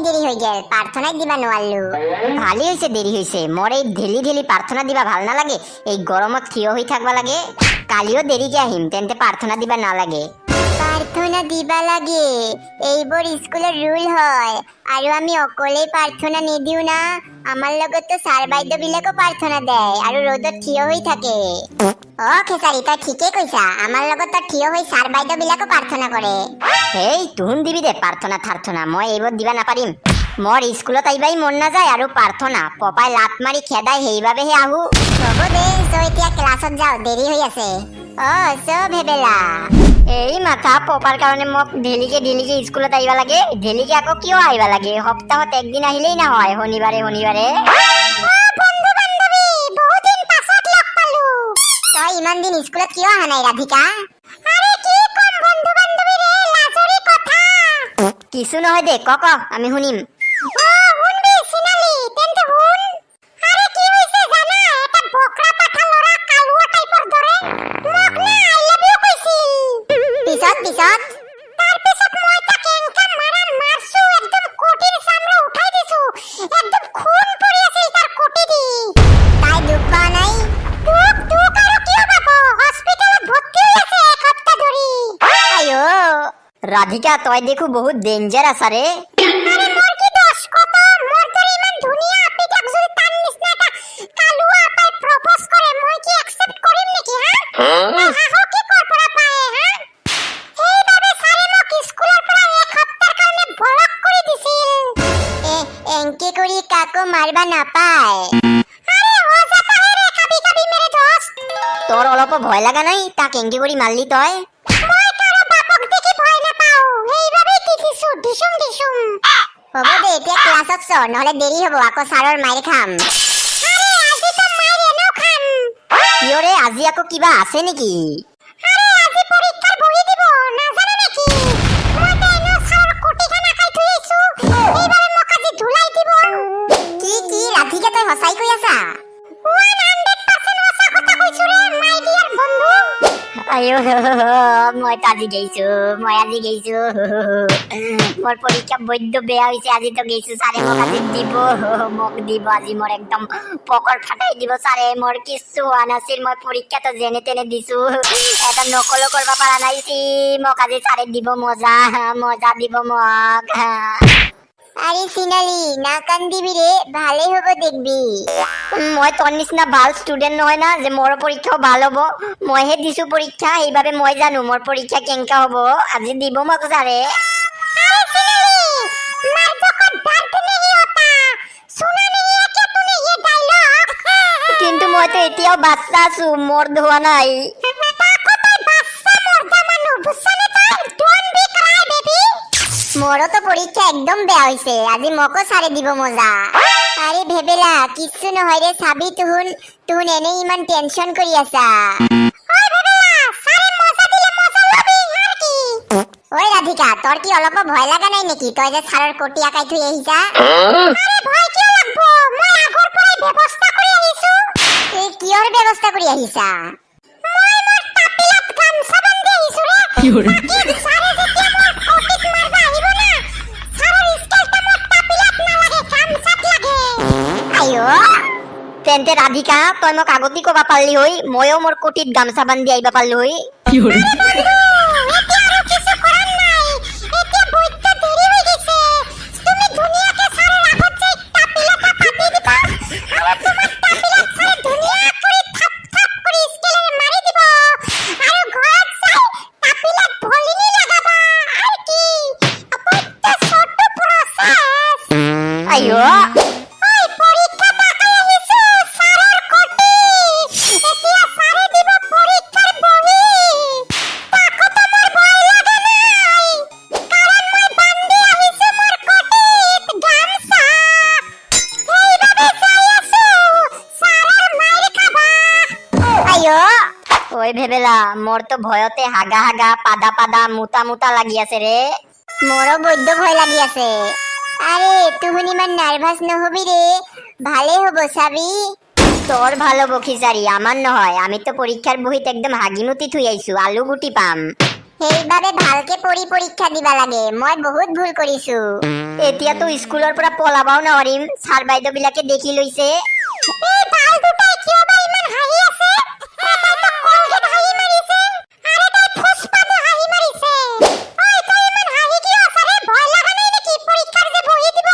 দেৰি হয়ে গেল, প্ৰাৰ্থনায় দিবা নোৱাৰলো। ভালেই হৈছে দেৰি হৈছে। মোৰ এই ঢেলি ঢেলি প্ৰাৰ্থনা দিবা ভাল নালাগে। এই গৰমত থিয় হৈ থাকিব লাগে। কালিও দেৰিকে আহিম, তেন্তে প্ৰাৰ্থনা দিবা নালাগে। প্ৰাৰ্থনা দিবা লাগে, এইবোৰ স্কুলৰ ৰুল হয়। আৰু আমি অকলেই প্ৰাৰ্থনা নিদিও না, আমাৰ লগতো ছাৰ বাইদেউ বিলাকো প্ৰাৰ্থনা দেয় আৰু ৰ'দত থিয় হৈ থাকে। খেচাৰী, তই ঠিকেই কৈছা। আমাৰ লগত থিয় হৈ ছাৰ বাইদেউ বিলাকো প্ৰাৰ্থনা কৰে। এই তুহুন দিবি দে প্ৰাৰ্থনা থাৰ্থনা, মই এইবোৰ দিবা নাপাৰিম। মোৰ স্কুলত আহিবাই মন নাযায় আৰু প্ৰাৰ্থনা পপাই লাত মাৰি খেদাই সেইবাবেহে আহো। হ'ব দে, তই এতিয়া ক্লাছত যাও, দেৰি হৈ আছে। ভেবেলা এই মাথা পপাৰ কাৰণে মোক ঢেলিকে স্কুলত আহিবা লাগে। ঢেলিকে আকৌ কিয় আহিবা লাগে? সপ্তাহত একদিন আহিলেই নহয়, শনিবাৰে শনিবাৰে। তই ইমান দিন স্কুলত কিয় অহা নাই ৰাধিকা? কিছু নহয় দে, ক আমি শুনিম। রাধিকা, তই দেখো বহুত ডেঞ্জার আছারে। কাকো মারবা নাপায়। তোর অলপ ভয় লাগা নাই? তাক এঙ্কি কৰি মাৰলি তই? হ'ব দে, এতিয়া ক্লাছত চ, নহলে দেৰি হ'ব, আকৌ ছাৰৰ মাইৰ খাম। কিয় ৰে, আজি আকৌ কিবা আছে নেকি? কি ৰাধিকা, তই সঁচাই কৈ আছা? আয়ো মই আজি গেইছো, মোৰ পৰীক্ষা বৈদ্য বেয়া হৈছে। আজি তো গেইছো, ছাৰে মোক আজি দিব আজি মোৰ একদম পকৰ ফাটাই দিব ছাৰে। মোৰ কিছু হোৱা নাছিল, মই পৰীক্ষাটো যেনে তেনে দিছো, এটা নকলো কৰিব পৰা নাই। মোক আজি ছাৰে দিব, মজা দিব মোক। আরে সিনালি, না কান্দিবি রে, ভালোই হবো দেখবি। মই তোর নিচিনা ভাল স্টুডেন্ট নহয় না যে মোর পরীক্ষাও ভাল হব। মইহে দিছো পরীক্ষা, এইভাবে মই জানো মোর পরীক্ষা কেঙ্কা হব। আজি দিব মোক ছাৰে। কিন্তু মই তো এতিয়াও বাচ্চা আছো, মোর ধোয়া নাই। মোরও তো পরীক্ষা একদম বেয়া হইছে, আজি মকো ছাড়ে দিব মজা। আরে ভেবেলা, কিচ্ছু নহয় রে, চাবি তুহুন এনে ইমান টেনশন কৰি আছা। ওই ৰাধিকা, তোৰ কি অলপ ভয় লাগা নাই নেকি? তই যে ছাৰৰ কোটি আকাই থৈ আহিছা। এই কিহৰ ব্যৱস্থা কৰি আহিছা? তেন্তে ৰাধিকা, তই মোক আগতে কবা পারলি হই, ময়ও মোর কোটিত গামছা বান্ধি আইবা পারলি হই। আইও ওই ভেবেলা, মোর তো ভয়তে হাগা পাদা মুতা লাগি আছে রে। মোরও বৈদ্য ভয় লাগি আছে। আরে তুহুন ইমান নার্ভাস নহবি রে, ভালে হব চাবি। তোর ভালো বখিচারি, আমার নহয়। আমি তো পরীক্ষার বহিত একদম হাগিমুতি থুই আইছো, আলু গুটি পাম। সেইভাবে ভালকে পঢ়ি পৰীক্ষা দিবা লাগে। মই বহুত ভুল কৰিছো। এতিয়াতো স্কুলৰ পৰা পলাবাও নোৱাৰিম, ছাৰ বাইদেউ বিলাকে দেখি লৈছে। এই বাল দুটাই কিয় বা ইমান হাঁহি আছে? এটাই তো কলগেট হাঁহি মাৰিছে, আৰু এটাই ফুসপাতো হাঁহি মাৰিছে। ঐ তই ইমান হাঁহি কিয় আছ ৰে? ভয় লাগা নাই নেকি পৰীক্ষাৰ যে বহি দিব?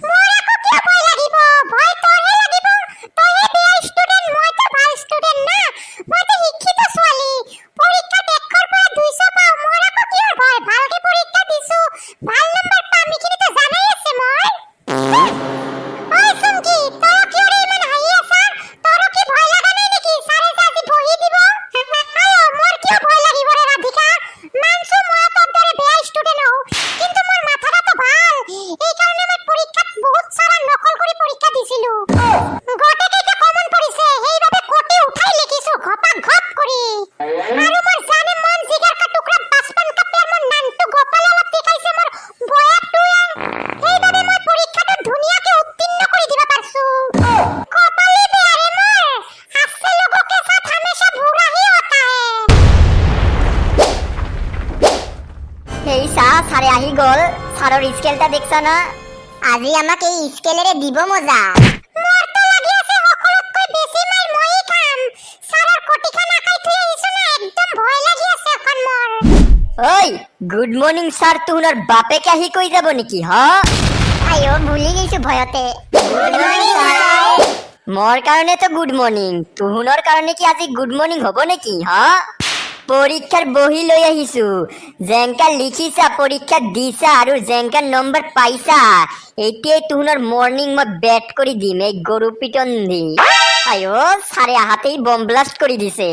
মোৰ আকৌ কিয় ভয় লাগিব? ভয় তোৰহে লাগিব। তইহে বেয়া ষ্টুডেন্ট, মইতো ভাল ষ্টুডেন্ট না। মইতো শিক্ষিত ছোৱালী। পৰীক্ষাত 100ৰ পৰা 200 পাওঁ। মোৰ আকৌ কিয় ভয়? ভালকে পৰীক্ষা দিছো, ভাল নম্বৰ পাম, এইখিনিতো জানাই আছে মই। ঐ চুমকি, তই কিয় ৰে ইমান হাঁহি আছা? তোৰ কি ভয় লাগা নাই নেকি? ছাৰে যে আজি বহি দিব। আয়ো, মোৰ কিয় ভয় লাগিব ৰে ৰাধিকা? মানছো মই তোৰ দৰে বেয়া ষ্টুডেন্ট হওঁ, কিন্তু মোৰ মাথাটো ভাল। এইকাৰণে মই পৰীক্ষাত বহুত সাৰা নকল কৰি পৰীক্ষা দিছিলো। গোটেইকেইটা কমন পৰিছে, সেইবাবে কোটি উঠাই লিখিছো ঘপা ঘপ কৰি। আৰু মোৰ জানে মন জিগাৰ কা টুকৰা বাচপন কা পেৰ মোৰ নামটো গোপাল অলপ দেখাইছে মোৰ বয়াটোৱে। সেইবাবে মই পৰীক্ষাটো ধুনীয়াকে উত্তীৰ্ণ কৰি দিব পাৰছো। কপালে বেয়া ৰে মোৰ, হাসছে লোগোं के साथ हमेशा बुरा ही होता है। সেই চা ছাৰে আহি গ'ল। ছাৰৰ স্কেলটা দেখছা না? আজি আমাক এই স্কেলেৰে দিব মজা। মোৰতো লাগি আছে সকলোতকৈ বেছি মাইৰ মইয়ে খাম। ছাৰৰ কটিখান আকাই থৈ আহিছো না, একদম ভয় লাগি আছে এখন মোৰ। ঐ গুড মৰ্নিং ছাৰ, তোহনৰ বাপেকে আহি কৈ যাব নেকি হ? আয়ো ভুলি গৈছো ভয়তে। Good morning sir. মোৰ কাৰণেতো গুড মৰ্নিং, তোহনৰ কাৰণে কি আজি গুড মৰ্নিং হ'ব নেকি হ? পৰীক্ষাৰ বহি লৈ আহিছো, যেনকা লিখিছা পৰীক্ষা দিছা আৰু যেনকা নম্বৰ পাইছা, এতিয়াই তোহনৰ মৰ্নিং মই বেট কৰি দিম এই গৰু পিটন দি। আয়ো ছাৰে আহাতেই বম ব্লাষ্ট কৰি দিছে।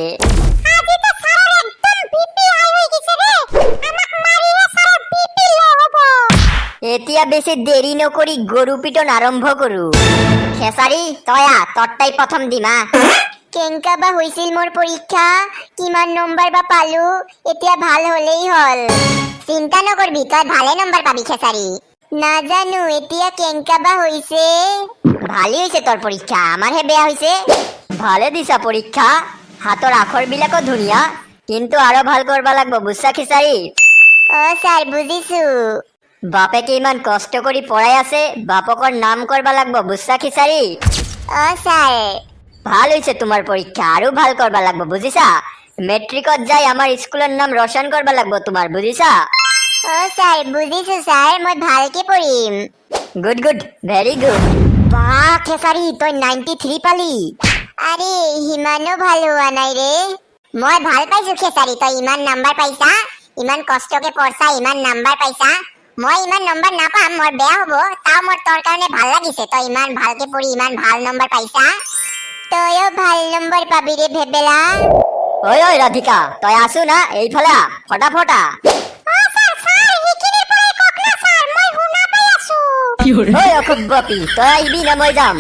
আজি তো ছাৰৰ একদম বিপি হাই হৈ গৈছে ৰে। আমাক মাৰিলে ছাৰৰ বিপি ল' হ'ব। এতিয়া বেছি দেৰি নকৰি গৰু পিটন আৰম্ভ কৰো। খেসাৰী তয়া তৰটাই প্ৰথম দিমা। কেংকা বা হৈছিল মোৰ পৰীক্ষা, কিমান নম্বৰ বা পালো, এতিয়া ভাল হলেই হল। চিন্তা নকৰবি, তই ভালে নম্বৰ পাবি খেসাৰী। নাজানো এতিয়া কেংকা বা হৈছে। ভালেই হৈছে তোৰ পৰীক্ষা, আমাৰহে বেয়া হৈছে। ভালে দিছা পৰীক্ষা, হাতৰ আখৰ বিলাকো ধুনীয়া, কিন্তু আৰু ভাল কৰবা লাগব বুজছা খিচাৰী। অ ছাৰ বুজিছো। বাপেকে ইমান কষ্ট কৰি পঢ়াই আছে, বাপকৰ নাম কৰবা লাগব বুজছা খিচাৰী। অ ছাৰ। ভাল হৈছে তোমাৰ পৰীক্ষা, আৰু ভাল কৰবা লাগব বুজিছা। মেট্ৰিকত যাই আমাৰ স্কুলৰ নাম ৰোশন কৰবা লাগব তোমাৰ বুজিছা। অ ছাৰ বুজিছো ছাৰ, মই ভালকে পঢ়িম। Good good, very good. বাহ খেসাৰী, তই 93 পালি। আৰে সিমানো ভাল হোৱা নাই ৰে। মই ভাল পাইছো খেসাৰী, তই ইমান নাম্বাৰ পাইছা, ইমান কষ্টকে পঢ়ছা, ইমান নাম্বাৰ পাইছা। মই ইমান নম্বৰ নাপাম, মোৰ বেয়া হ'ব, তাও মোৰ তোৰ কাৰণে ভাল লাগিছে। তই ইমান ভালকে পঢ়ি ইমান ভাল নম্বৰ পাইছা। তইও ভাল নম্বৰ পাবি ৰে ভেবেলা। ঐ ঐ ৰাধিকা, তই আছো না? এইফালে আ, ফটাফটা। ঐ অখুব বাপি, তই আহিবি না মই যাম?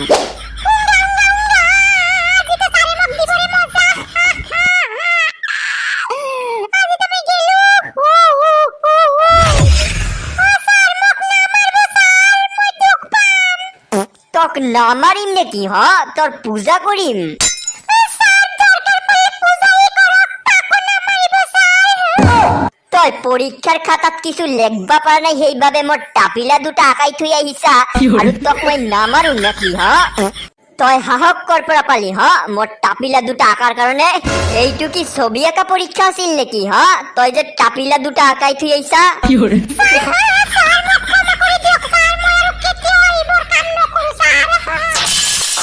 তোক নামাৰিম নেকি হ? তোৰ পূজা কৰিম। তই পৰীক্ষাৰ খাতাত কিছু লেখবা পাৰা নাই, সেইবাবে মোৰ টাপিলা দুটা আঁকাই থৈ আহিছা, আৰু তোক মই নামাৰো নেকি হ? তই সাহস কৰ পৰা পালি হ মোৰ টাপিলা দুটা আঁকাৰ কাৰণে? এইটো কি ছবি আঁকা পৰীক্ষা আছিল নেকি হ? তই যে টাপিলা দুটা আঁকাই থৈ আহিছা।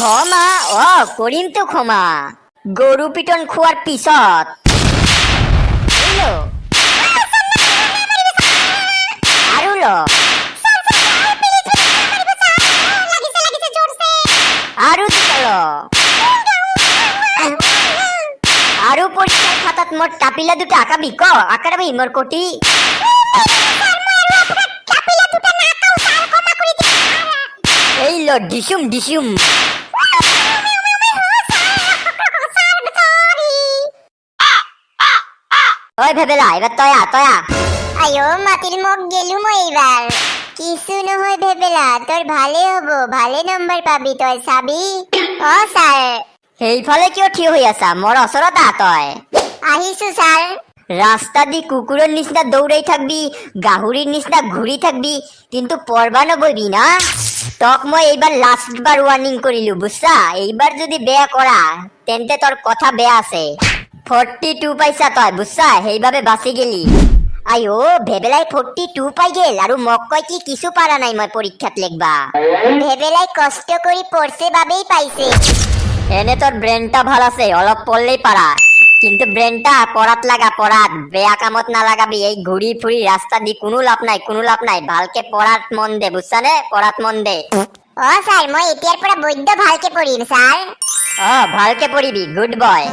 ক্ষমা? অ কৰিমতো ক্ষমা, গৰু পিটন খোৱাৰ পিছত। আৰু ল আৰু ল আৰু পৰীক্ষাৰ খাতাত মোৰ টাপিলা দুটা আঁকাবি, ক আঁকাবি মোৰ কটি। এই ল ডিচুম ডিচুম। ওই ভেবেলা, এবার তয়া তয়া। আয়ো মাটির মুখ গেলু মই এইবার। কিছু নহয় ভেবেলা, তোর ভালে হব, ভালে নম্বৰ পাবি তই চাবি। অ স্যাৰ। সেইফালে কিয় থিয় হৈ আছা? মোৰ ওচৰত আহ তই। আহিছো স্যার। রাস্তা দি কুকুরের নিচিনা দৌড়াই থাকবি, গাহুরির নিচিনা ঘুরি থাকবি, কিন্তু পড়বানো বইবি না। তক মই এইবার লাস্ট বার ওয়ার্নিং করিলু বুঝছা, এইবার যদি বেয়া করা তেন্তে তোর কথা বেয়া আছে। 42 পাইছা তই বুঝছা, সেইভাবে বাঁচি গেলি। আইও ভেবেলাই 42 পাই গেল, আৰু মোক কয় কি কিছু পাৰা নাই মই পৰীক্ষাত লিখবা। ভেবেলাই কষ্ট কৰি পড়ছে বাবেই পাইছে। এনে তোর ব্রেনটা ভাল আছে, অলপ পড়লেই পারা, কিন্তু ব্রেনটা পড়াত লাগা, পড়াত বেয়া কামত না লাগাবি। এই ঘুরি ফুরি রাস্তা দি কোনো লাভ নাই, কোনো লাভ নাই। ভালকে পড়াত মন দে বুঝছা নে, পড়াত মন দে। অ স্যার মই এতিয়াৰ পৰা বৈদ্য ভালকে পঢ়িম স্যাৰ। ভালকে পড়িবি, গুড বয়।